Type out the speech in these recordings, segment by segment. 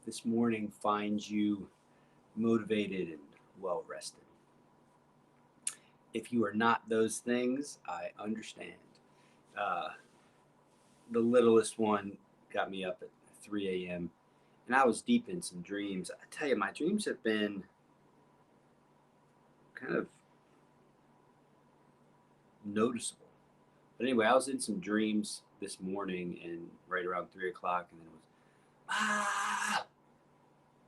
this morning finds you motivated and well rested. If you are not those things, I understand. Uh, the littlest one got me up at 3 a.m. and I was deep in some dreams. I tell you, my dreams have been kind of noticeable. But anyway, I was in some dreams this morning and right around 3 o'clock, and then it was ah,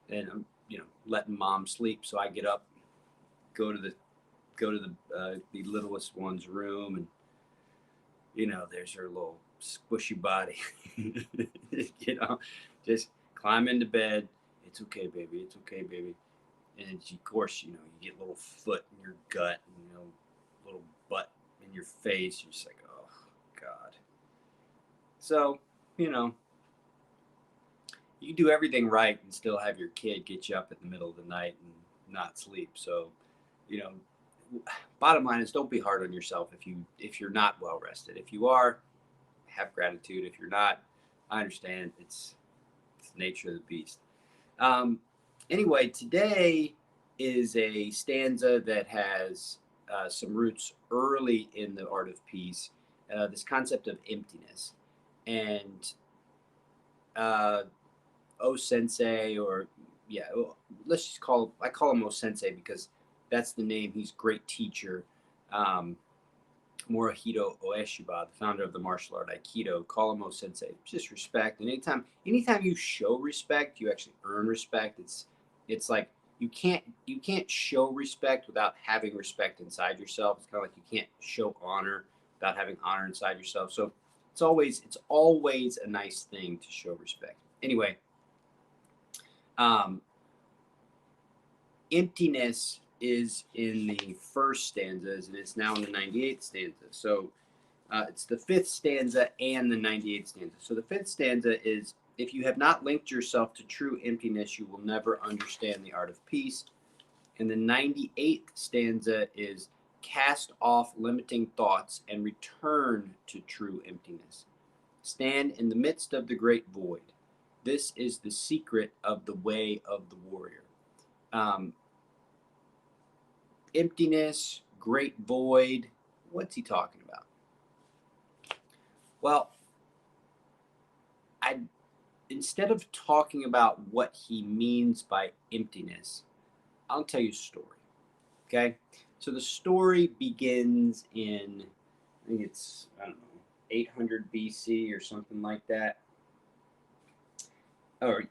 and I'm letting mom sleep, so I get up, go to the littlest one's room, and there's her little squishy body, you know, just climb into bed. It's okay, baby. It's okay, baby. And of course, you get a little foot in your gut, and little butt in your face. You're just like, oh God. So, you know, you do everything right and still have your kid get you up in the middle of the night and not sleep. So, you know, bottom line is don't be hard on yourself if you're not well rested. If you are, have gratitude. If you're not, I understand. It's the nature of the beast. Um, anyway, today is a stanza that has some roots early in the art of peace. This concept of emptiness, and uh, O Sensei, or yeah, let's just I call him O Sensei because that's the name. He's a great teacher. Um, Morihei Ueshiba, the founder of the martial art Aikido, call him O Sensei. Just respect, and anytime you show respect, you actually earn respect. It's like you can't show respect without having respect inside yourself. It's kind of like you can't show honor without having honor inside yourself. So it's always a nice thing to show respect. Anyway, um, emptiness is in the first stanzas, and it's now in the 98th stanza. So it's the fifth stanza and the 98th stanza. So the fifth stanza is, if you have not linked yourself to true emptiness, you will never understand the art of peace. And the 98th stanza is, cast off limiting thoughts and return to true emptiness. Stand in the midst of the great void. This is the secret of the way of the warrior. Um, Emptiness, great void. What's he talking about? Well, I instead of talking about what he means by emptiness, I'll tell you a story. Okay, so the story begins in, I think it's, I don't know, 800 BC or something like that, or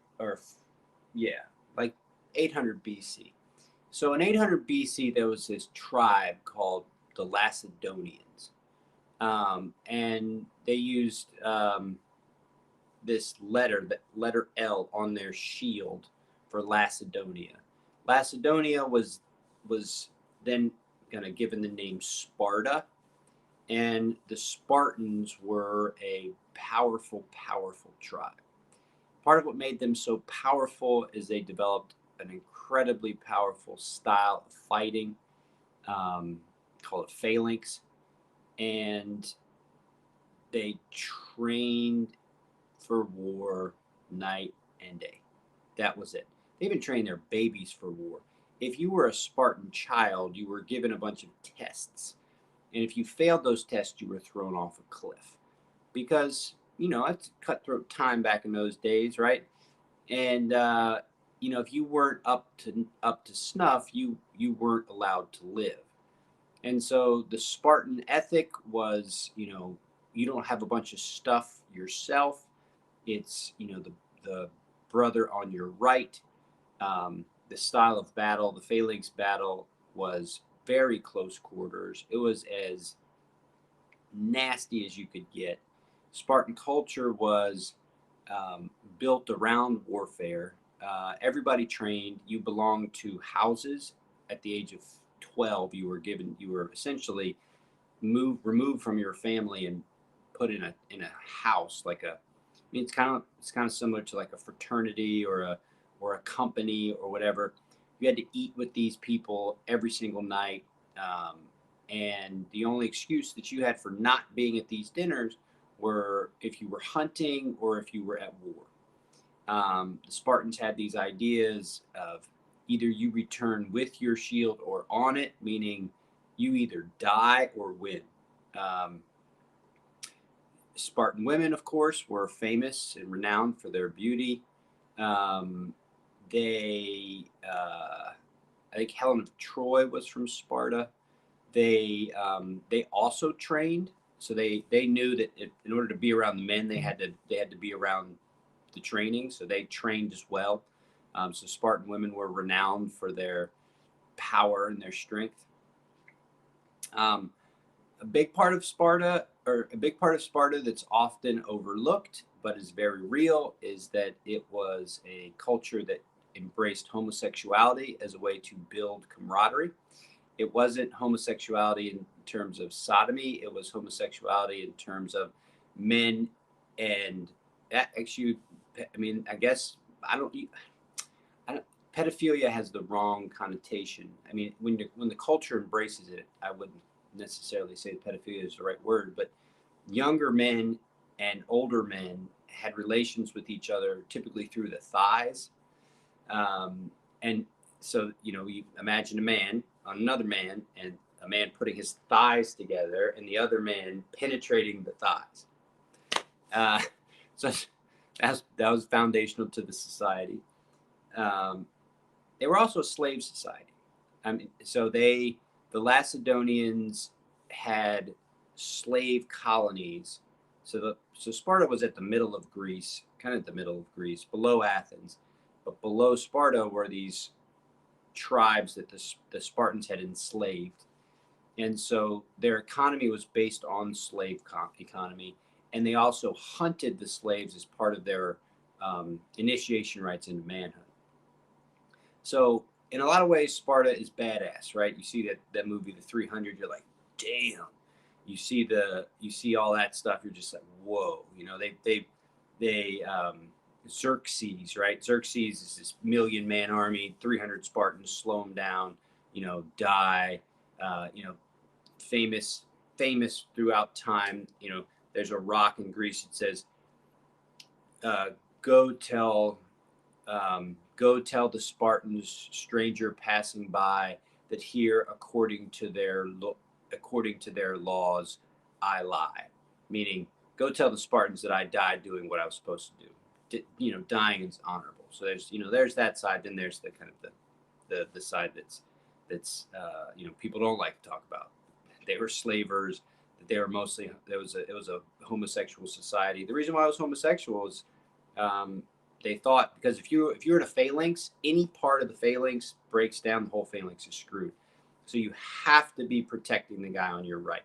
yeah, like 800 BC. So in 800 BC, there was this tribe called the Lacedonians, and they used this letter L on their shield for Lacedonia. Lacedonia was then kind of given the name Sparta, and the Spartans were a powerful tribe. Part of what made them so powerful is they developed an incredibly powerful style of fighting, um, called it phalanx, and they trained for war night and day. That was it. They even trained their babies for war. If you were a Spartan child, you were given a bunch of tests. And if you failed those tests, you were thrown off a cliff. Because, it's cutthroat time back in those days, right? And if you weren't up to snuff, you weren't allowed to live. And so the Spartan ethic was, you don't have a bunch of stuff yourself. It's, the brother on your right. The style of battle, the phalanx battle, was very close quarters. It was as nasty as you could get. Spartan culture was built around warfare. Everybody trained. You belonged to houses. At the age of 12, you were essentially removed from your family and put in a house, like a. I mean, it's kind of similar to like a fraternity or a company or whatever. You had to eat with these people every single night, um, and the only excuse that you had for not being at these dinners were if you were hunting or if you were at war. The Spartans had these ideas of either you return with your shield or on it, meaning you either die or win. Um, Spartan women, of course, were famous and renowned for their beauty. Um, I think Helen of Troy was from Sparta. They also trained, so they knew that in order to be around the men, they had to be around the training, so they trained as well. So Spartan women were renowned for their power and their strength. Um, a big part of Sparta that's often overlooked but is very real is that it was a culture that embraced homosexuality as a way to build camaraderie. It wasn't homosexuality in terms of sodomy, it was homosexuality in terms of men and actually, I mean, I guess I don't, pedophilia has the wrong connotation. I mean, when the culture embraces it, I wouldn't necessarily say pedophilia is the right word, but younger men and older men had relations with each other, typically through the thighs. And so, you imagine a man on another man, and a man putting his thighs together, and the other man penetrating the thighs. Uh, so that was foundational to the society. Um, they were also a slave society. I mean, the Macedonians had slave colonies. So Sparta was at the middle of Greece, kind of at the middle of Greece, below Athens, but below Sparta were these tribes that the Spartans had enslaved, and so their economy was based on slave economy, and they also hunted the slaves as part of their initiation rites into manhood. So in a lot of ways, Sparta is badass, right? You see that movie, The 300, you're like, damn. You see all that stuff, you're just like, whoa. They Xerxes, right? Xerxes is this million-man army, 300 Spartans, slow them down, die. Uh, you know, famous throughout time. There's a rock in Greece that says, uh, "Go tell go tell the Spartans, stranger passing by, that here, according to their laws, I lie." Meaning, go tell the Spartans that I died doing what I was supposed to do. Dying is honorable. So there's that side. Then there's the kind of the side that's people don't like to talk about. They were slavers. That they were mostly it was a homosexual society. The reason why it was homosexual is they thought, because if you're in a phalanx, any part of the phalanx breaks down, the whole phalanx is screwed. So you have to be protecting the guy on your right,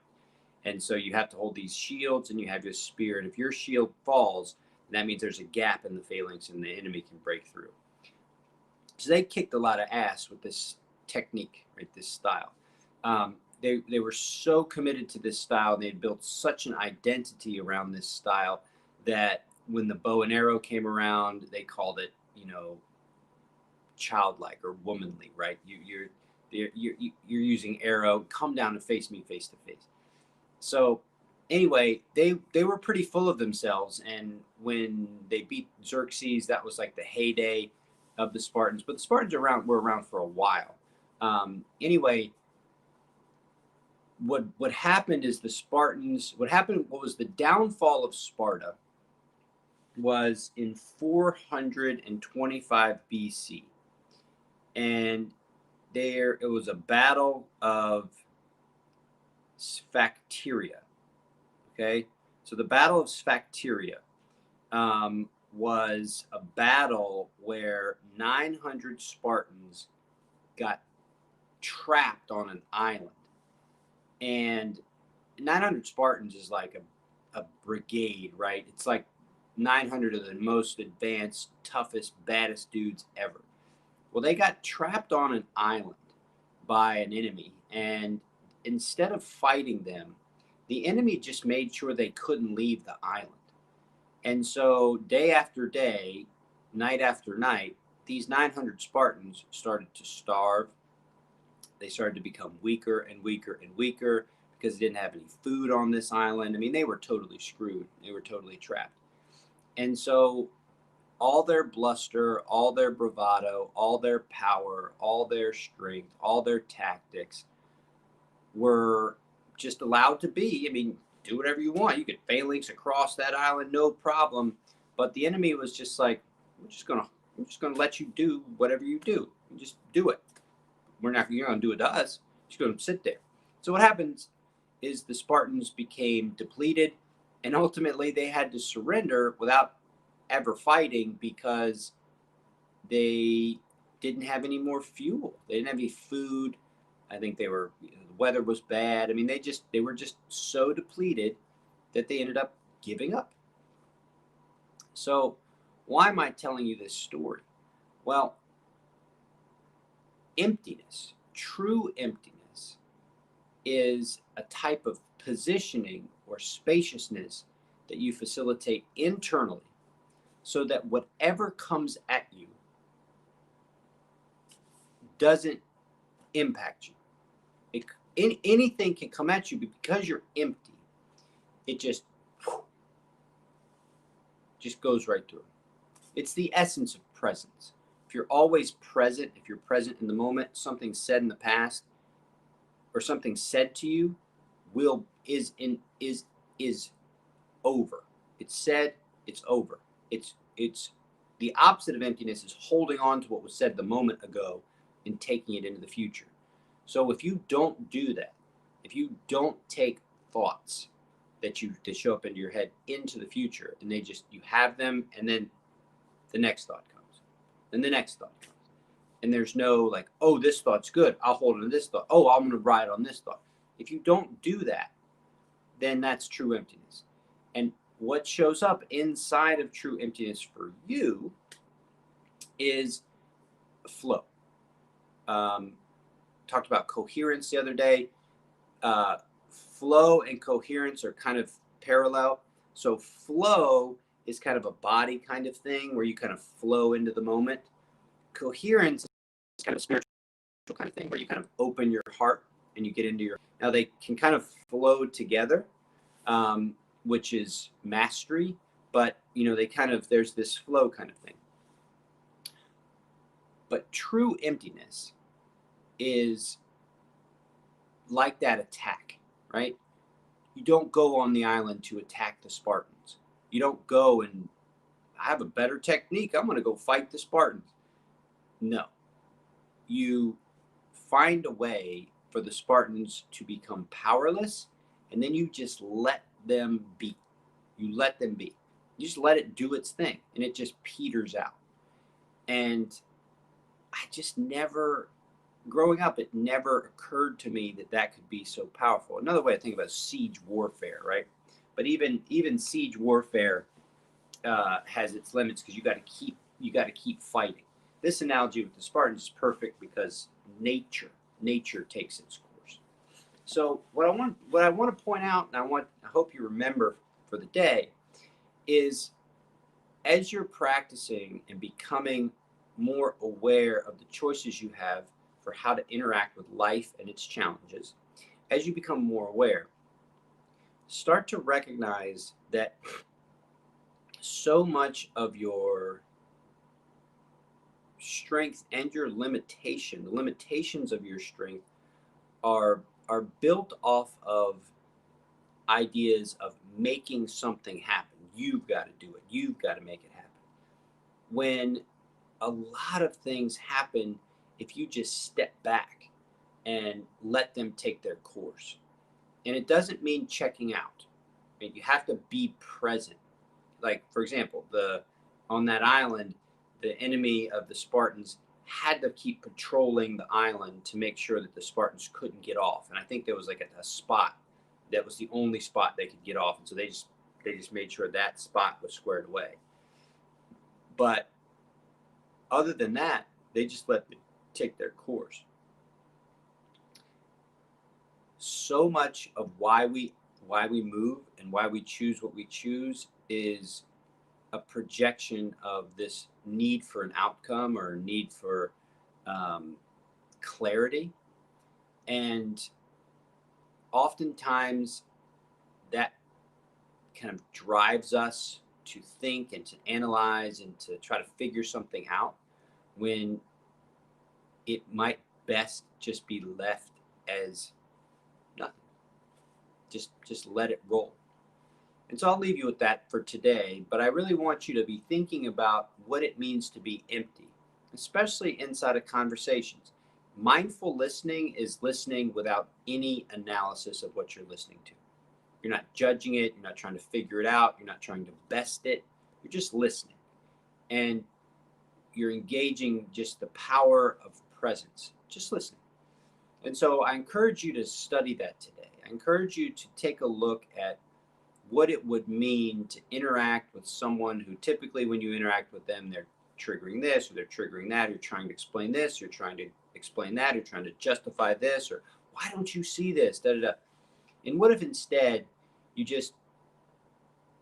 and so you have to hold these shields, and you have your spear. And if your shield falls, that means there's a gap in the phalanx, and the enemy can break through. So they kicked a lot of ass with this technique, right? This style. They were so committed to this style, and they had built such an identity around this style that when the bow and arrow came around, they called it, childlike or womanly, right? You're using arrow, come down and face me face to face. So anyway, they were pretty full of themselves, and when they beat Xerxes, that was like the heyday of the Spartans. But the Spartans were around for a while. Anyway, what happened is what was the downfall of Sparta was in 425 BC, and it was a battle of Sphacteria. Okay, so the Battle of Sphacteria was a battle where 900 Spartans got trapped on an island, and 900 Spartans is like a brigade, right? It's like 900 of the most advanced, toughest, baddest dudes ever. Well, they got trapped on an island by an enemy, and instead of fighting them, the enemy just made sure they couldn't leave the island. And so, day after day, night after night, these 900 Spartans started to starve. They started to become weaker and weaker and weaker because they didn't have any food on this island. I mean, they were totally screwed. They were totally trapped. And so all their bluster, all their bravado, all their power, all their strength, all their tactics were just allowed to be. I mean, do whatever you want. You could phalanx across that island, no problem. But the enemy was just like, we're just gonna let you do whatever you do. You just do it. You're gonna do it to us. Just gonna sit there. So what happens is the Spartans became depleted, and ultimately they had to surrender without ever fighting because they didn't have any more fuel. They didn't have any food. I think the weather was bad. I mean, they were just so depleted that they ended up giving up. So why am I telling you this story? Well, emptiness, true emptiness, is a type of positioning or spaciousness that you facilitate internally so that whatever comes at you doesn't impact you. Anything can come at you, but because you're empty, it just goes right through. It's the essence of presence. If you're always present, if you're present in the moment, something said in the past or something said to you is over. It's said, it's over. It's the opposite of emptiness is holding on to what was said the moment ago and taking it into the future. So if you don't do that, if you don't take thoughts that show up into your head into the future, and you have them, and then the next thought comes, then the next thought comes, and there's no like, oh, this thought's good, I'll hold on to this thought, oh, I'm going to ride on this thought. If you don't do that, then that's true emptiness. And what shows up inside of true emptiness for you is flow. Talked about coherence the other day. Flow and coherence are kind of parallel. So flow is kind of a body kind of thing where you kind of flow into the moment. Coherence is kind of a spiritual kind of thing where you kind of open your heart and you get into your. Now they can kind of flow together, which is mastery, but there's this flow kind of thing. But true emptiness is like that attack, right? You don't go on the island to attack the Spartans. You don't go and I have a better technique, I'm going to go fight the Spartans. No. You find a way for the Spartans to become powerless, and then you just let them be. You let them be. You just let it do its thing, and it just peters out. And I just never, growing up, it never occurred to me that could be so powerful. Another way I think about siege warfare, right? But even siege warfare has its limits because you got to keep fighting. This analogy with the Spartans is perfect because nature takes its course. So what I want to point out, and I hope you remember for the day, is as you're practicing and becoming more aware of the choices you have for how to interact with life and its challenges, as you become more aware, start to recognize that so much of your strength and your the limitations of your strength are built off of ideas of making something happen. You've got to do it. You've got to make it happen. When a lot of things happen if you just step back and let them take their course. And it doesn't mean checking out. I mean, you have to be present. Like, for example, on that island, the enemy of the Spartans had to keep patrolling the island to make sure that the Spartans couldn't get off. And I think there was like a spot that was the only spot they could get off. And so they just made sure that spot was squared away. But other than that, they just let them take their course. So much of why we move and why we choose what we choose is a projection of this need for an outcome or a need for clarity. And oftentimes that kind of drives us to think and to analyze and to try to figure something out when it might best just be left as nothing. Just let it roll. And so I'll leave you with that for today, but I really want you to be thinking about what it means to be empty, especially inside of conversations. Mindful listening is listening without any analysis of what you're listening to. You're not judging it, you're not trying to figure it out, you're not trying to best it, you're just listening. And you're engaging just the power of presence, just listening. And so I encourage you to study that today. I encourage you to take a look at what it would mean to interact with someone who typically when you interact with them, they're triggering this or they're triggering that. You're trying to explain this, you're trying to explain that, you're trying to justify this, or why don't you see this? Da, da, da. And what if instead you just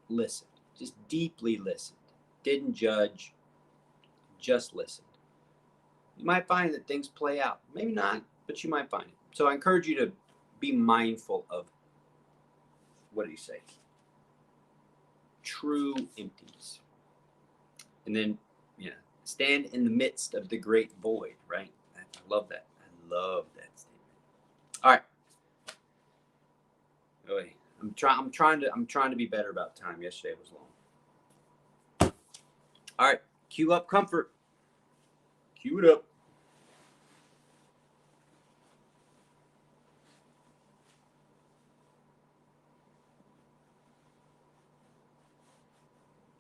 listened, just deeply listened, didn't judge, just listened? You might find that things play out. Maybe not, but you might find it. So I encourage you to be mindful of, what do you say? True emptiness. And then, stand in the midst of the great void, right? I love that. I love that statement. All right. Boy, I'm trying to be better about time. Yesterday was long. All right. Cue up comfort. Cue it up.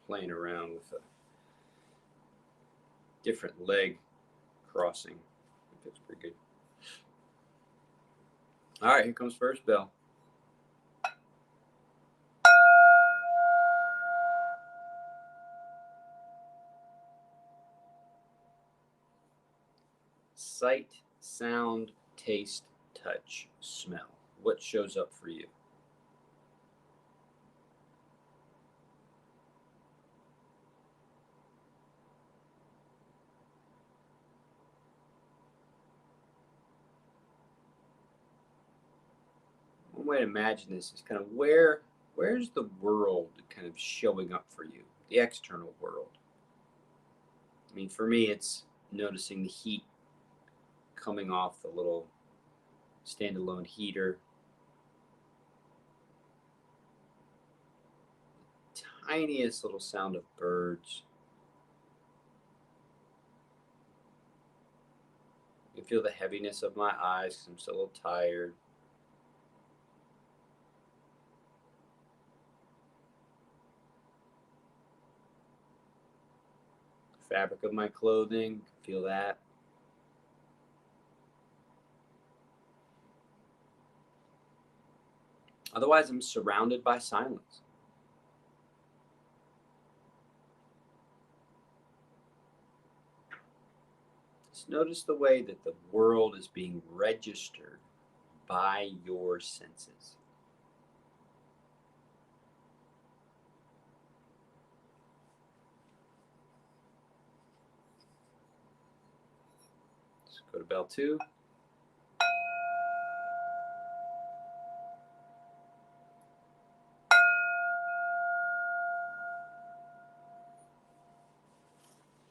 Playing around with a different leg crossing. I think that's pretty good. All right, here comes first bell. Sight, sound, taste, touch, smell. What shows up for you? One way to imagine this is kind of where's the world kind of showing up for you, the external world. I mean, for me, it's noticing the heat coming off the little standalone heater. Tiniest little sound of birds. You can feel the heaviness of my eyes because I'm still a little tired. Fabric of my clothing, feel that. Otherwise, I'm surrounded by silence. Just notice the way that the world is being registered by your senses. Let's go to bell 2.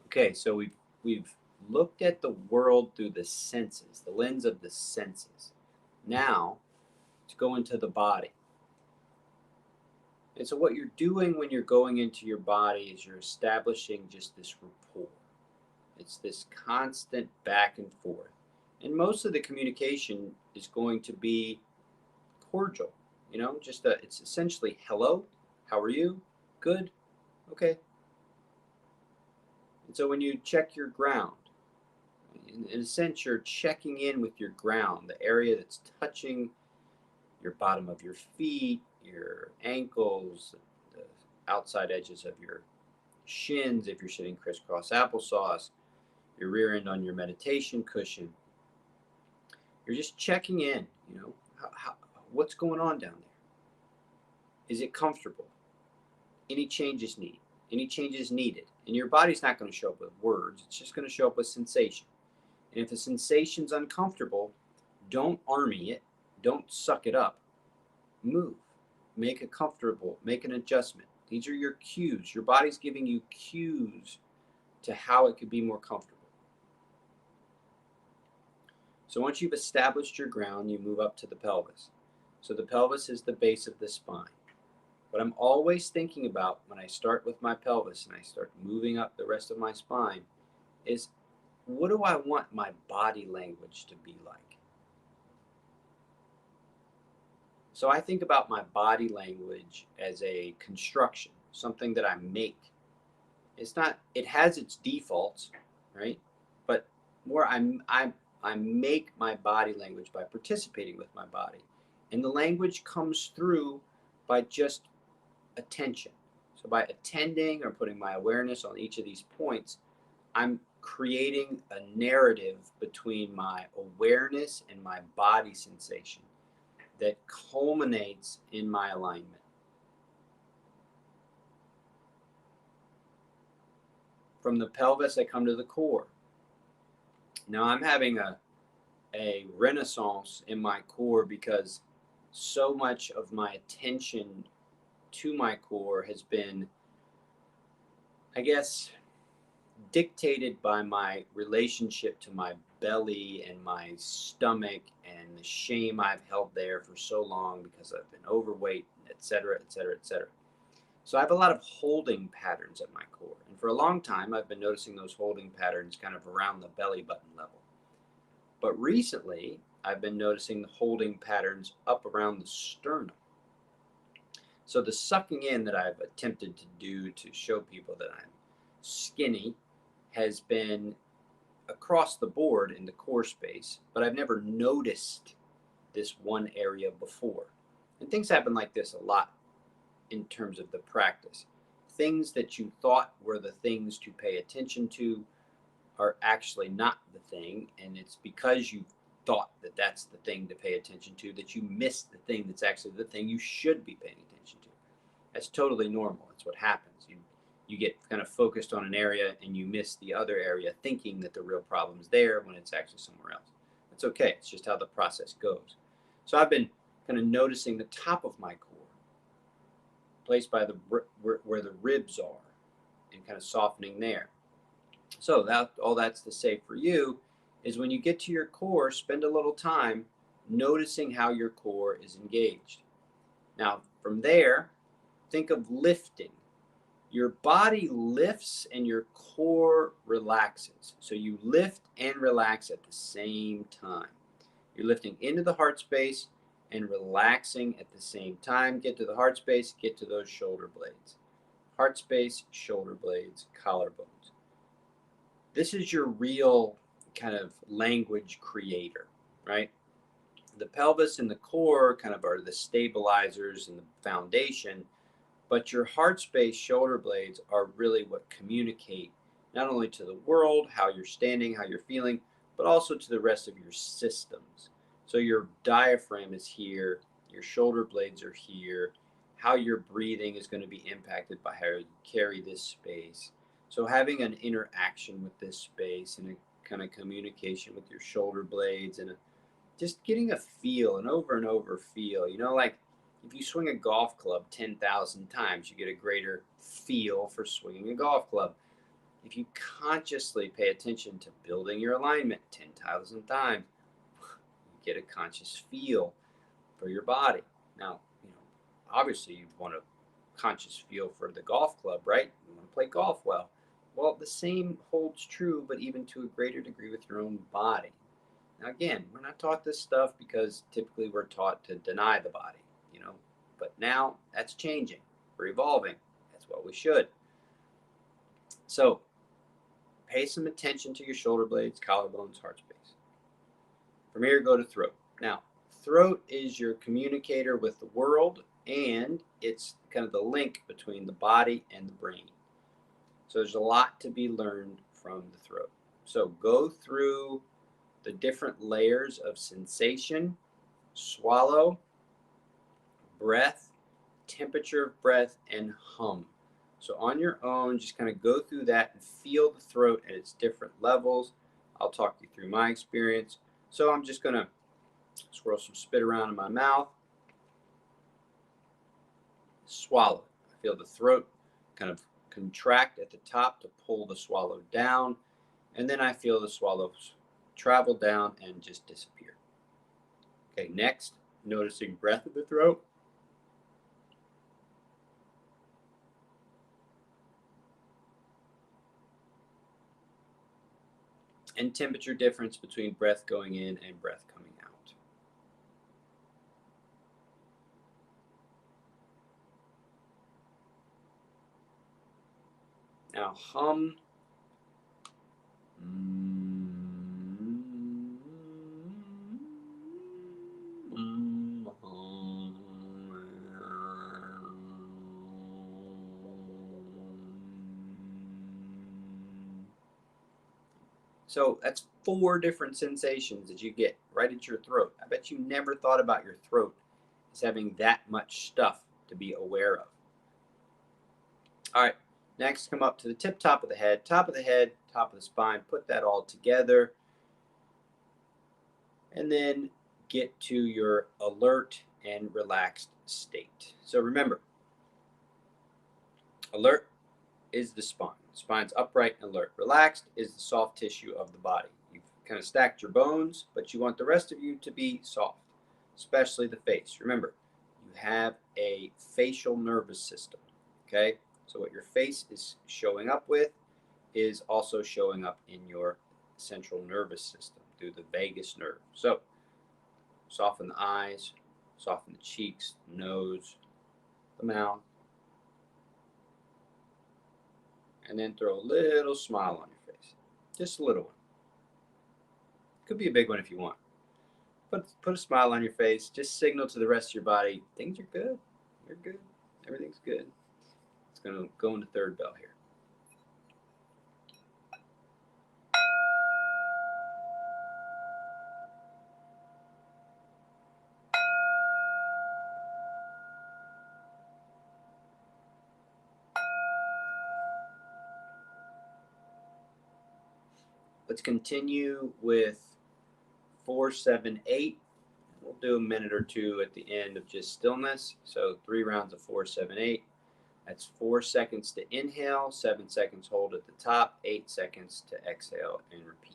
Okay, so we've looked at the world through the senses, the lens of the senses. Now, let's go into the body. And so what you're doing when you're going into your body is you're establishing just this rapport. It's this constant back and forth. And most of the communication is going to be cordial, it's essentially hello, how are you? Good, okay. And so when you check your ground, in a sense, you're checking in with your ground, the area that's touching your bottom of your feet, your ankles, the outside edges of your shins if you're sitting crisscross applesauce, your rear end on your meditation cushion. You're just checking in, what's going on down there? Is it comfortable? Any changes needed? Any changes needed? And your body's not going to show up with words. It's just going to show up with sensation. And if the sensation's uncomfortable, don't army it. Don't suck it up. Move. Make it comfortable. Make an adjustment. These are your cues. Your body's giving you cues to how it could be more comfortable. So once you've established your ground, you move up to the pelvis. So the pelvis is the base of the spine. What I'm always thinking about when I start with my pelvis and I start moving up the rest of my spine is, what do I want my body language to be like? So I think about my body language as a construction, something that I make. It's not, it has its defaults, right? But more I make my body language by participating with my body. And the language comes through by just attention. So by attending or putting my awareness on each of these points, I'm creating a narrative between my awareness and my body sensation that culminates in my alignment. From the pelvis, I come to the core. Now I'm having a renaissance in my core because so much of my attention to my core has been, I guess, dictated by my relationship to my belly and my stomach and the shame I've held there for so long because I've been overweight, etc., etc., etc. So I have a lot of holding patterns at my core. And for a long time, I've been noticing those holding patterns kind of around the belly button level. But recently, I've been noticing the holding patterns up around the sternum. So the sucking in that I've attempted to do to show people that I'm skinny has been across the board in the core space, but I've never noticed this one area before. And things happen like this a lot in terms of the practice. Things that you thought were the things to pay attention to are actually not the thing, and it's because you thought that that's the thing to pay attention to that you missed the thing that's actually the thing you should be paying attention to. That's totally normal. That's what happens. You get kind of focused on an area and you miss the other area, thinking that the real problem's there when it's actually somewhere else. That's okay. It's just how the process goes. So I've been kind of noticing the top of my core, placed by where the ribs are, and kind of softening there. So that all that's to say for you is, when you get to your core, spend a little time noticing how your core is engaged. Now, from there, think of lifting. Your body lifts and your core relaxes. So you lift and relax at the same time. You're lifting into the heart space and relaxing at the same time. Get to the heart space, get to those shoulder blades. Heart space, shoulder blades, collarbones. This is your real kind of language creator, right? The pelvis and the core kind of are the stabilizers and the foundation, but your heart space, shoulder blades are really what communicate not only to the world, how you're standing, how you're feeling, but also to the rest of your systems. So your diaphragm is here, your shoulder blades are here, how you're breathing is going to be impacted by how you carry this space. So having an interaction with this space and a kind of communication with your shoulder blades, and just getting a feel, an over and over feel, like if you swing a golf club 10,000 times, you get a greater feel for swinging a golf club. If you consciously pay attention to building your alignment 10,000 times, you get a conscious feel for your body. Now, obviously you want a conscious feel for the golf club, right? You want to play golf well. Well, the same holds true, but even to a greater degree with your own body. Now, again, we're not taught this stuff because typically we're taught to deny the body, but now that's changing. We're evolving. That's what we should. So pay some attention to your shoulder blades, collarbones, heart space. From here, go to throat. Now, throat is your communicator with the world, and it's kind of the link between the body and the brain. So there's a lot to be learned from the throat. So go through the different layers of sensation, swallow, breath, temperature of breath, and hum. So on your own, just kind of go through that and feel the throat at its different levels. I'll talk you through my experience. So I'm just going to swirl some spit around in my mouth. Swallow. I feel the throat kind of contract at the top to pull the swallow down. And then I feel the swallows travel down and just disappear. Okay, next, noticing breath in the throat. And temperature difference between breath going in and breath coming out. Now hum. So that's 4 different sensations that you get right at your throat. I bet you never thought about your throat as having that much stuff to be aware of. All right, next come up to the top of the head, top of the spine, put that all together. And then get to your alert and relaxed state. So remember, alert is the spine. Spine's upright and alert. Relaxed is the soft tissue of the body. You've kind of stacked your bones, but you want the rest of you to be soft, especially the face. Remember, you have a facial nervous system, okay? So what your face is showing up with is also showing up in your central nervous system through the vagus nerve. So soften the eyes, soften the cheeks, the nose, the mouth, and then throw a little smile on your face. Just a little one. Could be a big one if you want. Put a smile on your face. Just signal to the rest of your body, things are good. You're good. Everything's good. It's going to go into third bell here. Let's continue with 4, 7, 8. We'll do a minute or two at the end of just stillness. So 3 rounds of 4, 7, 8. That's 4 seconds to inhale, 7 seconds hold at the top, 8 seconds to exhale and repeat.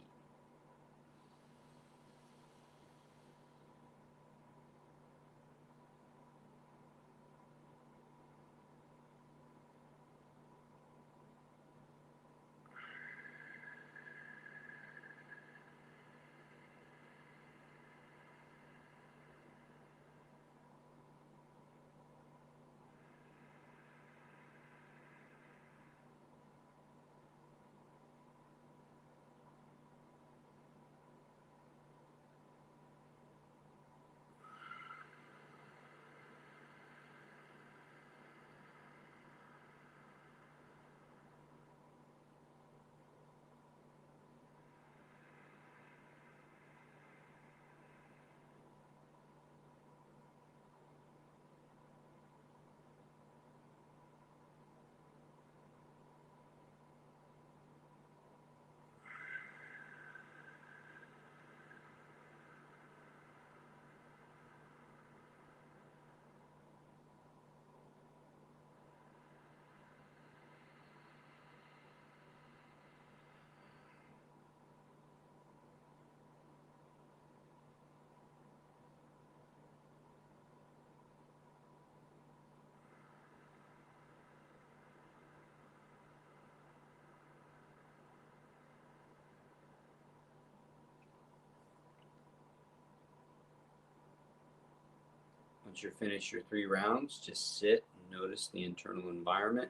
Once you're finished your 3 rounds, just sit and notice the internal environment.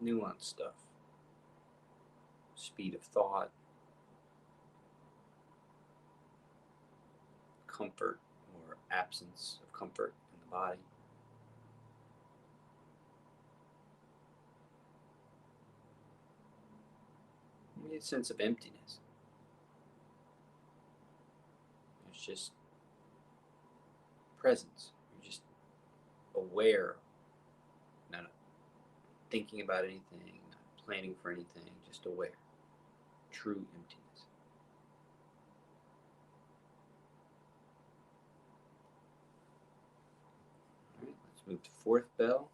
Nuanced stuff. Speed of thought. Comfort or absence of comfort in the body. Maybe a sense of emptiness. It's just presence. You're just aware, not thinking about anything, not planning for anything, just aware. True emptiness. Move to fourth bell.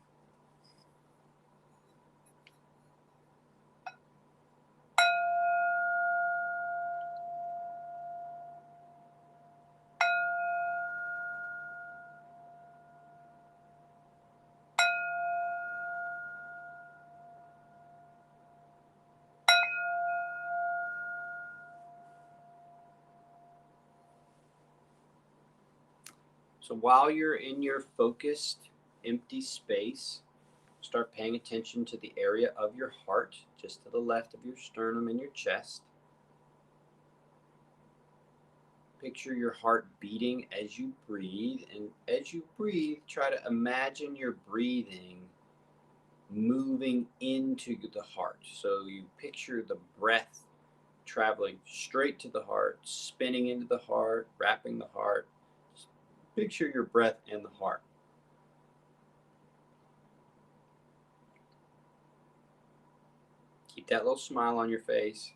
So while you're in your focused, empty space, start paying attention to the area of your heart, just to the left of your sternum and your chest. Picture your heart beating as you breathe, and as you breathe, try to imagine your breathing moving into the heart. So you picture the breath traveling straight to the heart, spinning into the heart, wrapping the heart. Picture your breath in the heart. Keep that little smile on your face.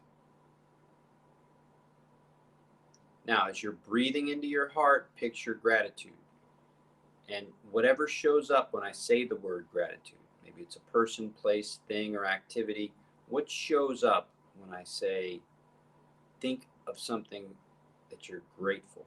Now, as you're breathing into your heart, picture gratitude. And whatever shows up when I say the word gratitude, maybe it's a person, place, thing, or activity, what shows up when I say, think of something that you're grateful for?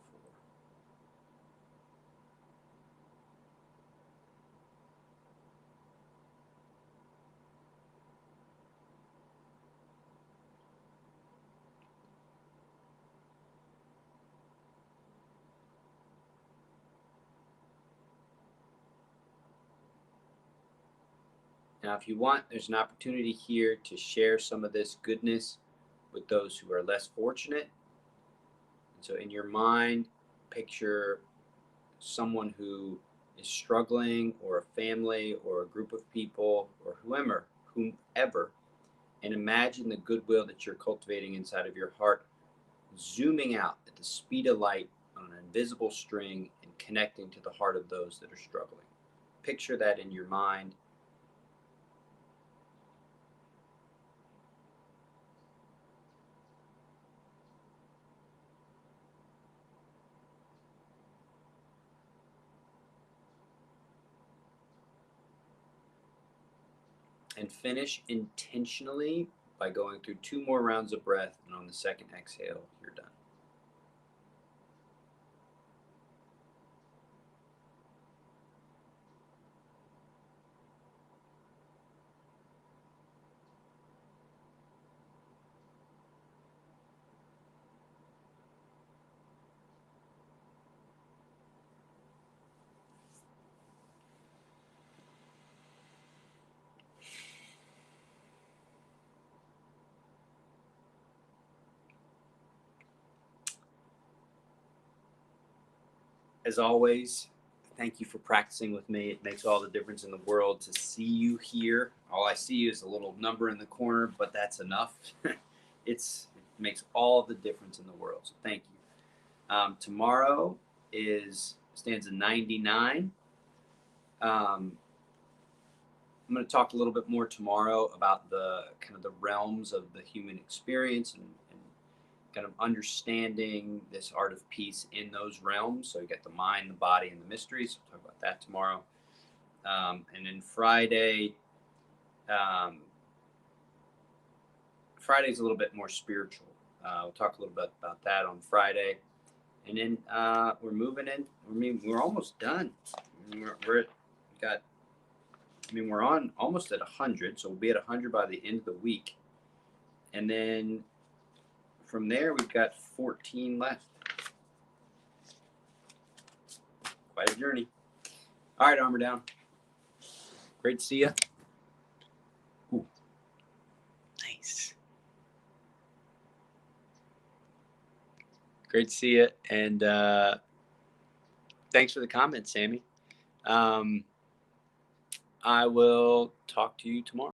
Now, if you want, there's an opportunity here to share some of this goodness with those who are less fortunate. And so in your mind, picture someone who is struggling, or a family, or a group of people, or whomever, and imagine the goodwill that you're cultivating inside of your heart, zooming out at the speed of light on an invisible string and connecting to the heart of those that are struggling. Picture that in your mind. And finish intentionally by going through 2 more rounds of breath, and on the second exhale, you're done. As always, thank you for practicing with me. It makes all the difference in the world to see you here. All I see is a little number in the corner, but that's enough. It makes all the difference in the world. So thank you. Tomorrow is stanza 99. I'm going to talk a little bit more tomorrow about the kind of the realms of the human experience, and kind of understanding this art of peace in those realms. So you got the mind, the body, and the mysteries. We'll talk about that tomorrow. And then Friday's a little bit more spiritual. We'll talk a little bit about that on Friday. And then we're moving in. We're almost done. We're on almost at 100, so we'll be at 100 by the end of the week. And then from there, we've got 14 left. Quite a journey. All right, Armor Down. Great to see you. Ooh. Nice. Great to see you. And thanks for the comments, Sammy. I will talk to you tomorrow.